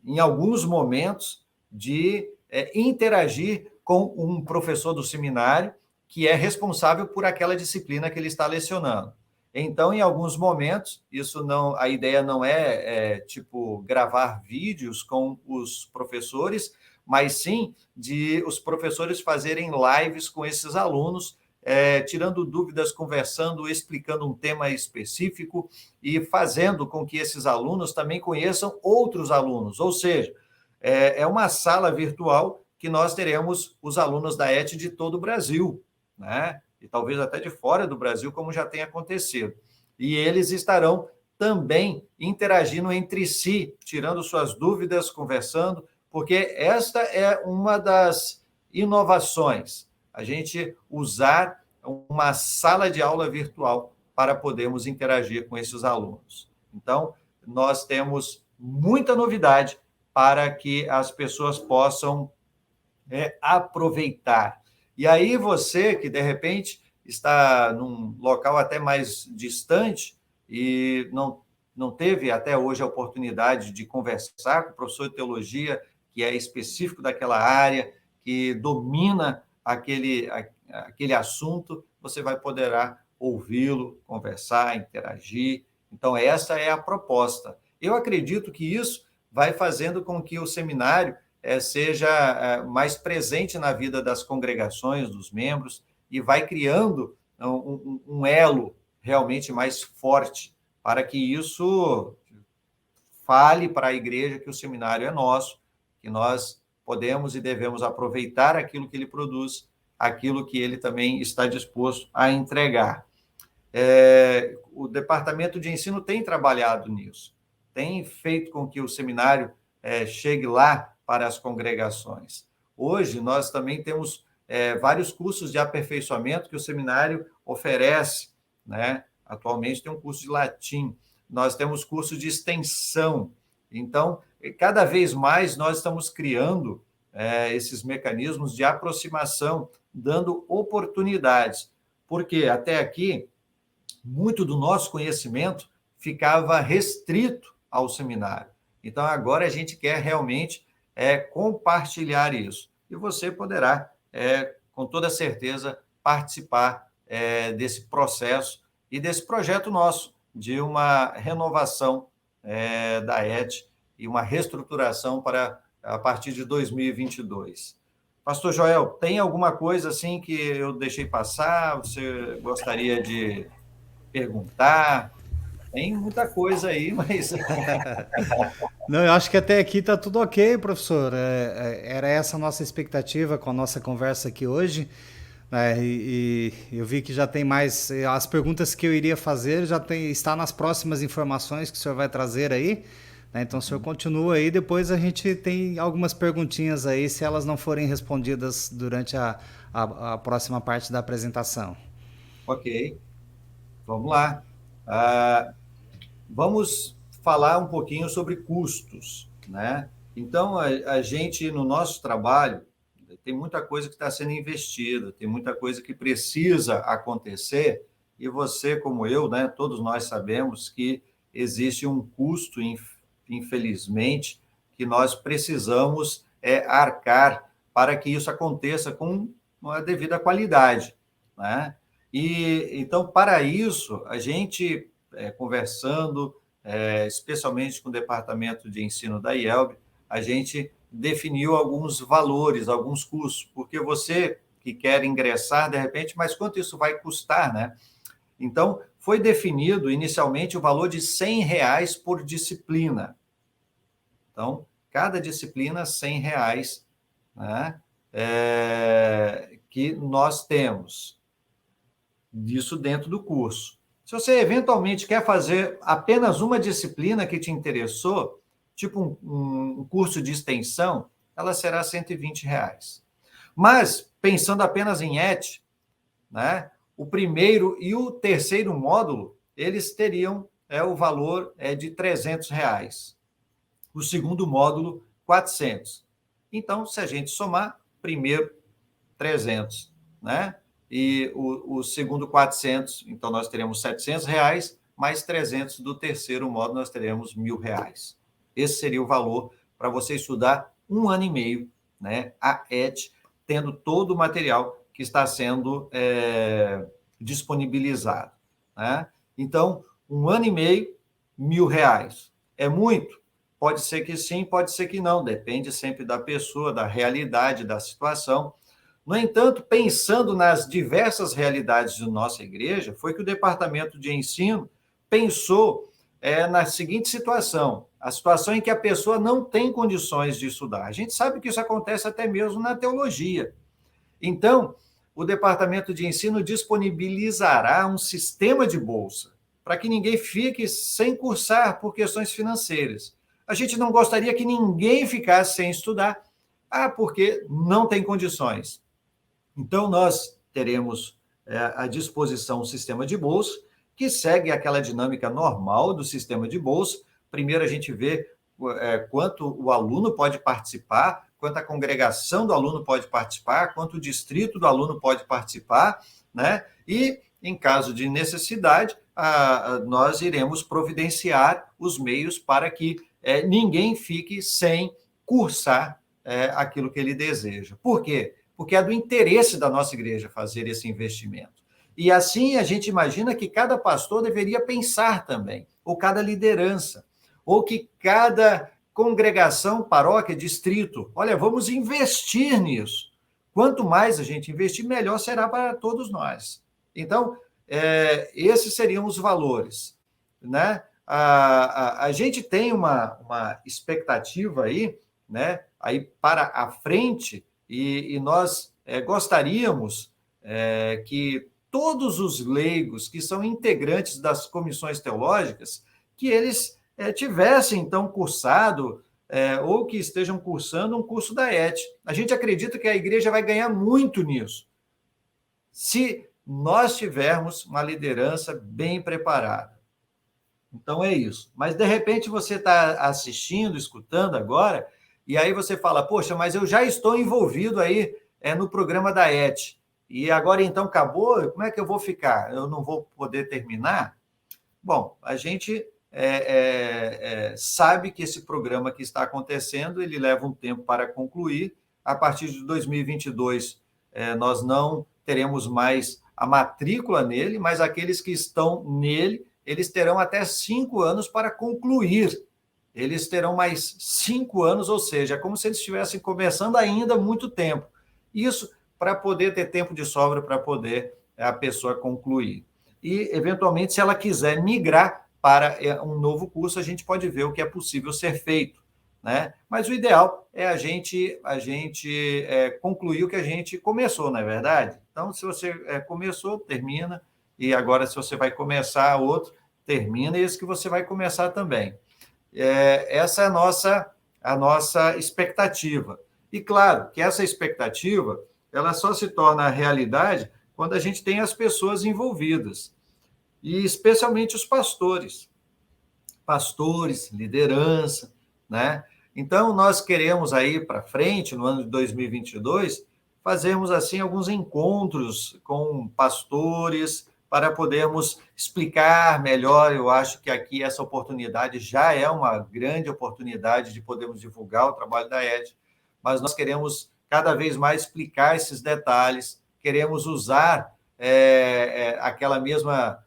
em alguns momentos, de interagir com um professor do seminário que é responsável por aquela disciplina que ele está lecionando. Então, em alguns momentos, a ideia não é tipo gravar vídeos com os professores, mas sim de os professores fazerem lives com esses alunos, tirando dúvidas, conversando, explicando um tema específico e fazendo com que esses alunos também conheçam outros alunos. Ou seja, é uma sala virtual que nós teremos os alunos da ET de todo o Brasil, né? E talvez até de fora do Brasil, como já tem acontecido. E eles estarão também interagindo entre si, tirando suas dúvidas, conversando, porque esta é uma das inovações, a gente usar uma sala de aula virtual para podermos interagir com esses alunos. Então, nós temos muita novidade para que as pessoas possam aproveitar. E aí você que, de repente, está num local até mais distante e não teve até hoje a oportunidade de conversar com o professor de teologia, que é específico daquela área, que domina aquele assunto, você vai poderá ouvi-lo, conversar, interagir. Então, essa é a proposta. Eu acredito que isso vai fazendo com que o seminário seja mais presente na vida das congregações, dos membros, e vai criando um elo realmente mais forte para que isso fale para a igreja que o seminário é nosso, que nós podemos e devemos aproveitar aquilo que ele produz, aquilo que ele também está disposto a entregar. O departamento de ensino tem trabalhado nisso, tem feito com que o seminário chegue lá para as congregações. Hoje, nós também temos vários cursos de aperfeiçoamento que o seminário oferece, né? Atualmente tem um curso de latim, nós temos curso de extensão. Então, cada vez mais nós estamos criando esses mecanismos de aproximação, dando oportunidades, porque até aqui, muito do nosso conhecimento ficava restrito ao seminário. Então, agora a gente quer realmente compartilhar isso. E você poderá, com toda certeza, participar desse processo e desse projeto nosso de uma renovação da ET e uma reestruturação para a partir de 2022. Pastor Joel, tem alguma coisa assim que eu deixei passar? Você gostaria de perguntar? Tem muita coisa aí, mas... Não, eu acho que até aqui está tudo ok, professor. Era essa a nossa expectativa com a nossa conversa aqui hoje. E eu vi que já tem mais. As perguntas que eu iria fazer está nas próximas informações que o senhor vai trazer aí. Né? Então, o senhor continua aí. Depois a gente tem algumas perguntinhas aí, se elas não forem respondidas durante a próxima parte da apresentação. Ok, vamos lá. Vamos falar um pouquinho sobre custos, né? Então, a gente, no nosso trabalho, tem muita coisa que está sendo investida, tem muita coisa que precisa acontecer, e você, como eu, né, todos nós sabemos que existe um custo, infelizmente, que nós precisamos arcar para que isso aconteça com uma devida qualidade, né? E, então, para isso, a gente, conversando, especialmente com o Departamento de Ensino da IELB, a gente definiu alguns valores, alguns custos, porque você que quer ingressar, de repente, mas quanto isso vai custar, né? Então, foi definido inicialmente o valor de R$100 por disciplina. Então, cada disciplina, R$100, né? Que nós temos. Disso dentro do curso. Se você eventualmente quer fazer apenas uma disciplina que te interessou, tipo um curso de extensão, ela será R$120. Mas, pensando apenas em ET, né, o primeiro e o terceiro módulo, eles teriam o valor de R$300. O segundo módulo, 400. Então, se a gente somar, primeiro 300, né? E o segundo 400, então nós teremos R$ 700, mais 300 do terceiro modo, nós teremos R$ 1.000. Esse seria o valor para você estudar 1 ano e meio, né? A ET, tendo todo o material que está sendo disponibilizado, né? Então, 1 ano e meio, R$ 1.000. É muito? Pode ser que sim, pode ser que não, depende sempre da pessoa, da realidade, da situação. No entanto, pensando nas diversas realidades de nossa igreja, foi que o Departamento de Ensino pensou na seguinte situação: a situação em que a pessoa não tem condições de estudar. A gente sabe que isso acontece até mesmo na teologia. Então, o Departamento de Ensino disponibilizará um sistema de bolsa para que ninguém fique sem cursar por questões financeiras. A gente não gostaria que ninguém ficasse sem estudar, porque não tem condições. Então, nós teremos à disposição um sistema de bolsa que segue aquela dinâmica normal do sistema de bolsa. Primeiro, a gente vê quanto o aluno pode participar, quanto a congregação do aluno pode participar, quanto o distrito do aluno pode participar, né? E, em caso de necessidade, nós iremos providenciar os meios para que ninguém fique sem cursar aquilo que ele deseja. Por quê? Porque é do interesse da nossa igreja fazer esse investimento. E assim a gente imagina que cada pastor deveria pensar também, ou cada liderança, ou que cada congregação, paróquia, distrito, olha, vamos investir nisso. Quanto mais a gente investir, melhor será para todos nós. Então, esses seriam os valores, né? A gente tem uma expectativa aí, né? Aí para a frente, e nós gostaríamos que todos os leigos que são integrantes das comissões teológicas, que eles tivessem, então, cursado ou que estejam cursando um curso da ET. A gente acredita que a igreja vai ganhar muito nisso, se nós tivermos uma liderança bem preparada. Então, é isso. Mas, de repente, você está assistindo, escutando agora, e aí você fala, poxa, mas eu já estou envolvido aí no programa da ET, e agora então acabou, como é que eu vou ficar? Eu não vou poder terminar? Bom, a gente sabe que esse programa que está acontecendo, ele leva um tempo para concluir. A partir de 2022, nós não teremos mais a matrícula nele, mas aqueles que estão nele, eles terão até 5 anos para concluir. Eles terão mais 5 anos, ou seja, é como se eles estivessem começando ainda há muito tempo. Isso para poder ter tempo de sobra para poder a pessoa concluir. E, eventualmente, se ela quiser migrar para um novo curso, a gente pode ver o que é possível ser feito, né? Mas o ideal é a gente concluir o que a gente começou, não é verdade? Então, se você começou, termina, e agora, se você vai começar outro, termina, e esse que você vai começar também. Essa é a nossa expectativa. E, claro, que essa expectativa ela só se torna realidade quando a gente tem as pessoas envolvidas, e especialmente os pastores, liderança, né? Então, nós queremos aí para frente, no ano de 2022, fazermos assim alguns encontros com pastores para podermos explicar melhor. Eu acho que aqui essa oportunidade já é uma grande oportunidade de podermos divulgar o trabalho da ET, mas nós queremos cada vez mais explicar esses detalhes, queremos usar aquela mesma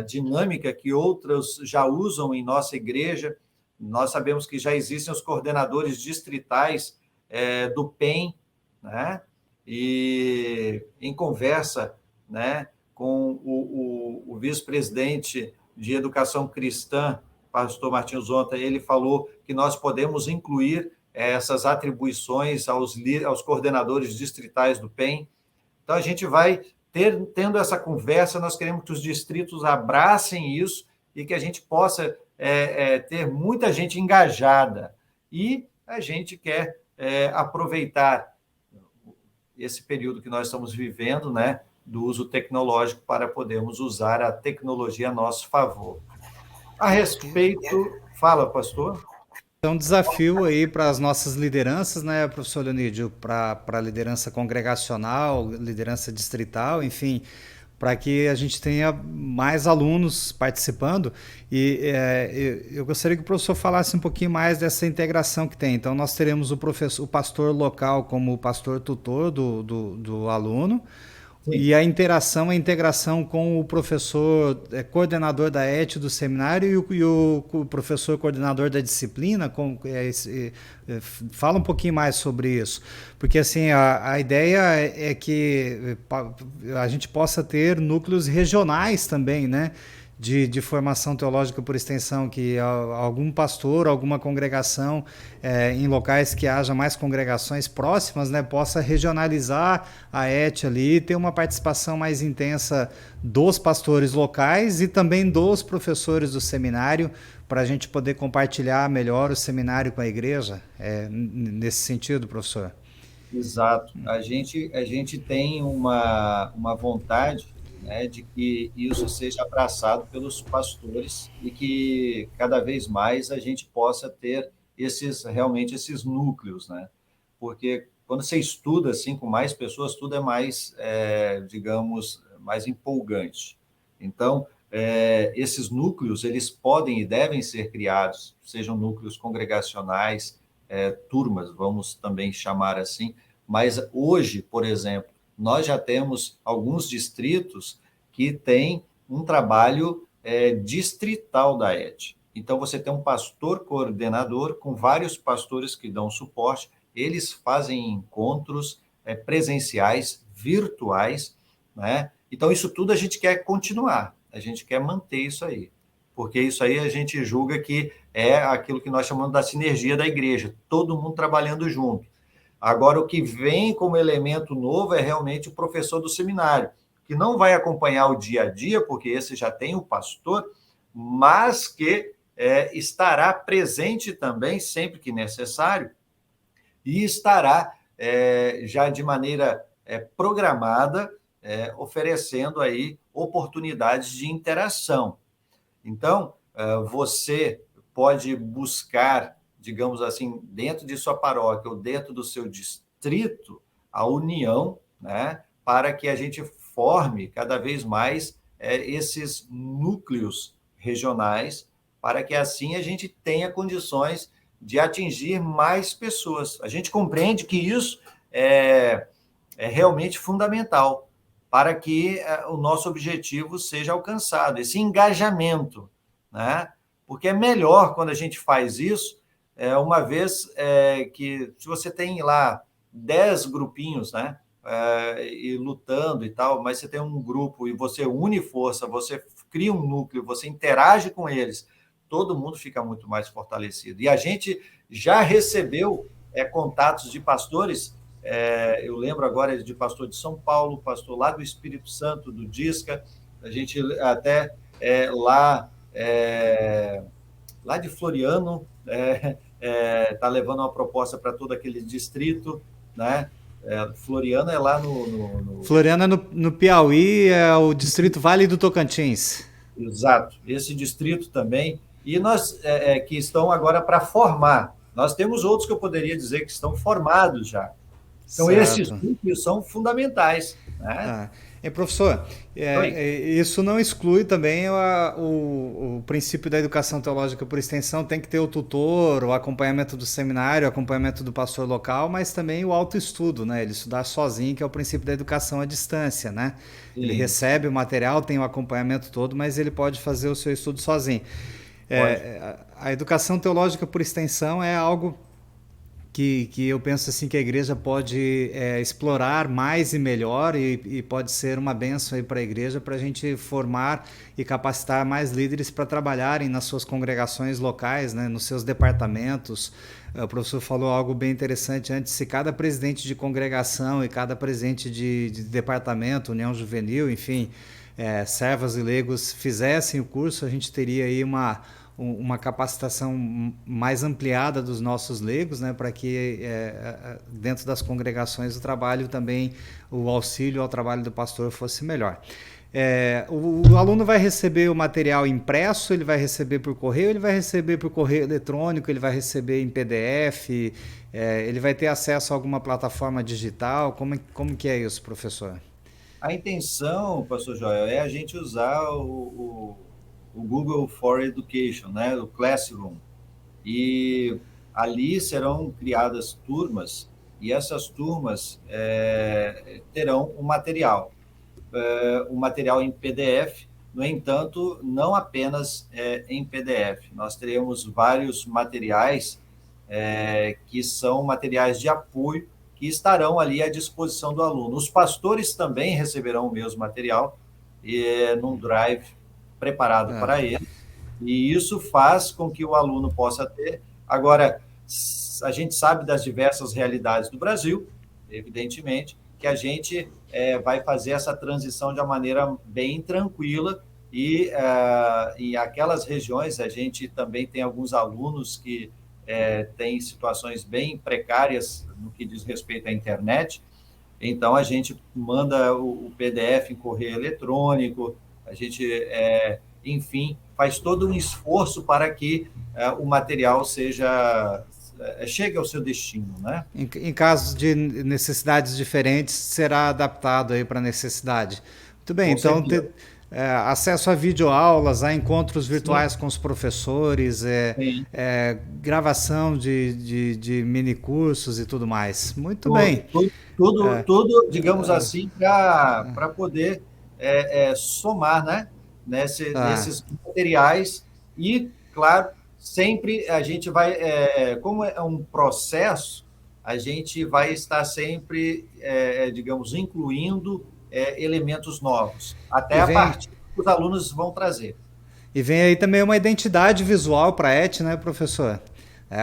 dinâmica que outros já usam em nossa igreja. Nós sabemos que já existem os coordenadores distritais do PEN, né? E em conversa, né, com o vice-presidente de Educação Cristã, pastor Martins Onta, ele falou que nós podemos incluir essas atribuições aos coordenadores distritais do PEN. Então, a gente vai tendo essa conversa, nós queremos que os distritos abracem isso e que a gente possa ter muita gente engajada. E a gente quer aproveitar esse período que nós estamos vivendo, né, do uso tecnológico, para podermos usar a tecnologia a nosso favor. A respeito... Fala, pastor. É um desafio aí para as nossas lideranças, né, professor Leonídio, para a liderança congregacional, liderança distrital, enfim, para que a gente tenha mais alunos participando. E eu gostaria que o professor falasse um pouquinho mais dessa integração que tem. Então, nós teremos o pastor local como o pastor tutor do aluno, Sim, e a integração com o professor coordenador da ET do seminário e o professor coordenador da disciplina. Fala um pouquinho mais sobre isso, porque assim a ideia é que a gente possa ter núcleos regionais também, né? De formação teológica por extensão, que algum pastor, alguma congregação, em locais que haja mais congregações próximas, né, possa regionalizar a ET ali e ter uma participação mais intensa dos pastores locais e também dos professores do seminário, para a gente poder compartilhar melhor o seminário com a igreja, nesse sentido, professor. exato. A gente tem uma vontade, né, de que isso seja abraçado pelos pastores e que cada vez mais a gente possa ter realmente esses núcleos, né? Porque quando você estuda assim com mais pessoas, tudo é mais, digamos, mais empolgante. Então, esses núcleos, eles podem e devem ser criados, sejam núcleos congregacionais, turmas, vamos também chamar assim, mas hoje, por exemplo, nós já temos alguns distritos que têm um trabalho distrital da ET. Então, você tem um pastor coordenador com vários pastores que dão suporte, eles fazem encontros presenciais, virtuais, né? Então, isso tudo a gente quer continuar, a gente quer manter isso aí, porque isso aí a gente julga que é aquilo que nós chamamos da sinergia da igreja, todo mundo trabalhando junto. Agora, o que vem como elemento novo é realmente o professor do seminário, que não vai acompanhar o dia a dia, porque esse já tem o pastor, mas que estará presente também, sempre que necessário, e estará já de maneira programada, oferecendo aí oportunidades de interação. Então, você pode buscar, digamos assim, dentro de sua paróquia ou dentro do seu distrito, a união, né, para que a gente forme cada vez mais esses núcleos regionais, para que assim a gente tenha condições de atingir mais pessoas. A gente compreende que isso é realmente fundamental para que o nosso objetivo seja alcançado, esse engajamento, né? Porque é melhor quando a gente faz isso, uma vez que se você tem lá 10 grupinhos, né? E lutando e tal, mas você tem um grupo e você une força, você cria um núcleo, você interage com eles, todo mundo fica muito mais fortalecido. E a gente já recebeu contatos de pastores, eu lembro agora de pastor de São Paulo, pastor lá do Espírito Santo, do Disca, a gente até lá de Floriano está levando uma proposta para todo aquele distrito, né? Floriano é lá Floriana no Piauí, é o distrito Vale do Tocantins. Exato, esse distrito também. E nós que estão agora para formar. Nós temos outros que eu poderia dizer que estão formados já. Então, esses Certo. núcleos são fundamentais, né? Ah, professor, Oi. isso não exclui também o princípio da educação teológica por extensão, tem que ter o tutor, o acompanhamento do seminário, o acompanhamento do pastor local, mas também o autoestudo, né? Ele estudar sozinho, que é o princípio da educação à distância, né? Ele Sim, recebe o material, tem o acompanhamento todo, mas ele pode fazer o seu estudo sozinho. pode. A educação teológica por extensão é algo que eu penso assim que a igreja pode explorar mais e melhor e pode ser uma bênção para a igreja para a gente formar e capacitar mais líderes para trabalharem nas suas congregações locais, né, nos seus departamentos. O professor falou algo bem interessante antes: se cada presidente de congregação e cada presidente de departamento, União Juvenil, enfim, servas e leigos fizessem o curso, a gente teria aí uma capacitação mais ampliada dos nossos leigos, né, para que dentro das congregações o trabalho também, o auxílio ao trabalho do pastor fosse melhor. O aluno vai receber o material impresso, ele vai receber por correio, ele vai receber por correio eletrônico, ele vai receber em PDF, ele vai ter acesso a alguma plataforma digital. Como que é isso, professor? A intenção, pastor Joel, é a gente usar o Google for Education, né, o Classroom. E ali serão criadas turmas, e essas turmas terão um material em PDF. No entanto, não apenas em PDF. Nós teremos vários materiais que são materiais de apoio que estarão ali à disposição do aluno. Os pastores também receberão o mesmo material num drive preparado Ah, para ele, e isso faz com que o aluno possa ter. Agora, a gente sabe das diversas realidades do Brasil, evidentemente, que a gente vai fazer essa transição de uma maneira bem tranquila, e em aquelas regiões a gente também tem alguns alunos que têm situações bem precárias no que diz respeito à internet. Então a gente manda o PDF em correio eletrônico, a gente, enfim, faz todo um esforço para que o material chegue ao seu destino, né? em casos de necessidades diferentes, será adaptado aí para a necessidade. Muito bem, Com então certeza. acesso a videoaulas, a encontros Sim, virtuais com os professores, sim. gravação de mini cursos e tudo mais. Muito Tudo, bem. tudo, tudo, tudo, digamos assim, para poder somar, né, Ah, nesses materiais. E, claro, sempre a gente vai, como é um processo, a gente vai estar sempre, digamos, incluindo elementos novos, até e a vem, partir que os alunos vão trazer. E vem aí também uma identidade visual para a ET, né, professor?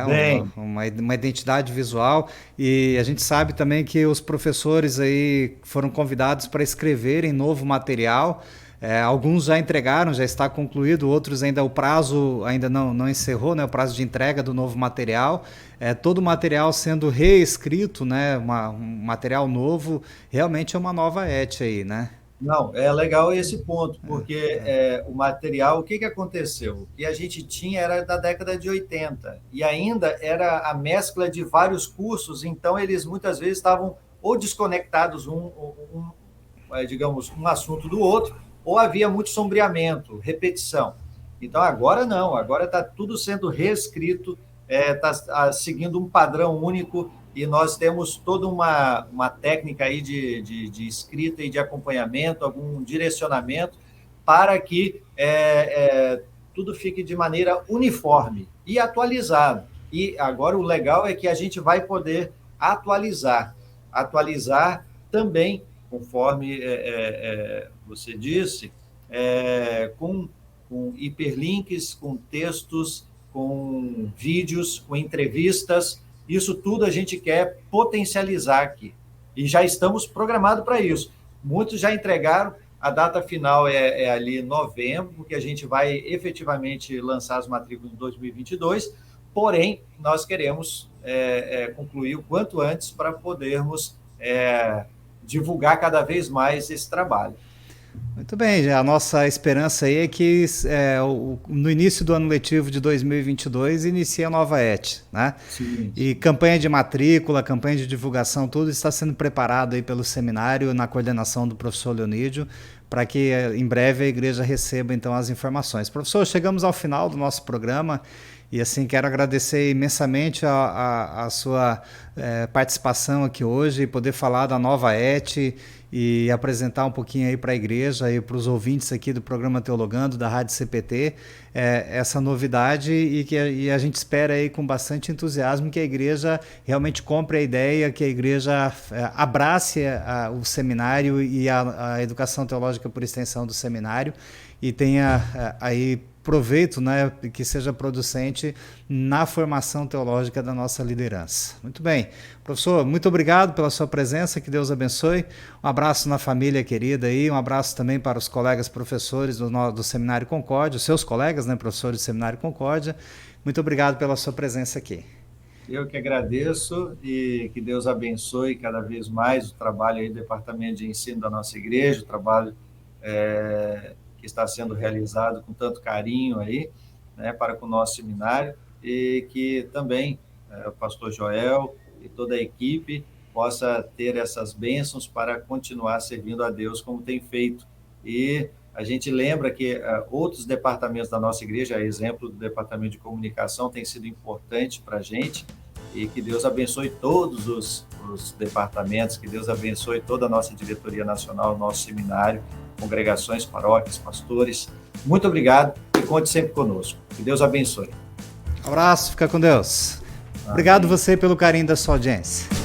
Bem, Uma identidade visual, e a gente sabe também que os professores aí foram convidados para escreverem novo material. Alguns já entregaram, já está concluído, outros ainda o prazo ainda não encerrou, né, o prazo de entrega do novo material. Todo o material sendo reescrito, né, um material novo, realmente é uma nova ET aí, né? não, é legal esse ponto, porque o material, o que aconteceu? O que a gente tinha era da década de 80, e ainda era a mescla de vários cursos, então eles muitas vezes estavam ou desconectados digamos, um assunto do outro, ou havia muito sombreamento, repetição. Então agora não, agora está tudo sendo reescrito, está seguindo um padrão único, e nós temos toda uma técnica aí de escrita e de acompanhamento, algum direcionamento, para que tudo fique de maneira uniforme e atualizado. E agora o legal é que a gente vai poder atualizar também, conforme você disse, com hiperlinks, com textos, com vídeos, com entrevistas. Isso tudo a gente quer potencializar aqui. E já estamos programados para isso. Muitos já entregaram, a data final é ali em novembro, porque a gente vai efetivamente lançar as matrículas em 2022, porém, nós queremos concluir o quanto antes para podermos divulgar cada vez mais esse trabalho. Muito bem, a nossa esperança aí é que no início do ano letivo de 2022 inicie a nova ET, né? Sim, E sim. campanha de matrícula, campanha de divulgação, tudo está sendo preparado aí pelo seminário na coordenação do professor Leonídio, para que em breve a igreja receba então as informações. Professor, chegamos ao final do nosso programa. E assim, quero agradecer imensamente a sua participação aqui hoje e poder falar da nova ET e apresentar um pouquinho aí para a igreja e para os ouvintes aqui do programa Teologando, da Rádio CPT, essa novidade, e a gente espera aí com bastante entusiasmo que a igreja realmente compre a ideia, que a igreja abrace o seminário e a educação teológica por extensão do seminário, e tenha aí proveito, né, que seja producente na formação teológica da nossa liderança. Muito bem. Professor, muito obrigado pela sua presença, que Deus abençoe. Um abraço na família querida aí, um abraço também para os colegas professores do Seminário Concórdia, os seus colegas, né, professores do Seminário Concórdia. Muito obrigado pela sua presença aqui. Eu que agradeço, e que Deus abençoe cada vez mais o trabalho aí do Departamento de Ensino da nossa igreja, o trabalho que está sendo realizado com tanto carinho aí, né, para com o nosso seminário, e que também o pastor Joel e toda a equipe possa ter essas bênçãos para continuar servindo a Deus como tem feito. E a gente lembra que outros departamentos da nossa igreja, a exemplo do departamento de comunicação, tem sido importante para a gente, e que Deus abençoe todos os departamentos, que Deus abençoe toda a nossa diretoria nacional, nosso seminário, congregações, paróquias, pastores. Muito obrigado e conte sempre conosco. Que Deus abençoe. Abraço, fica com Deus. Obrigado você pelo carinho da sua audiência.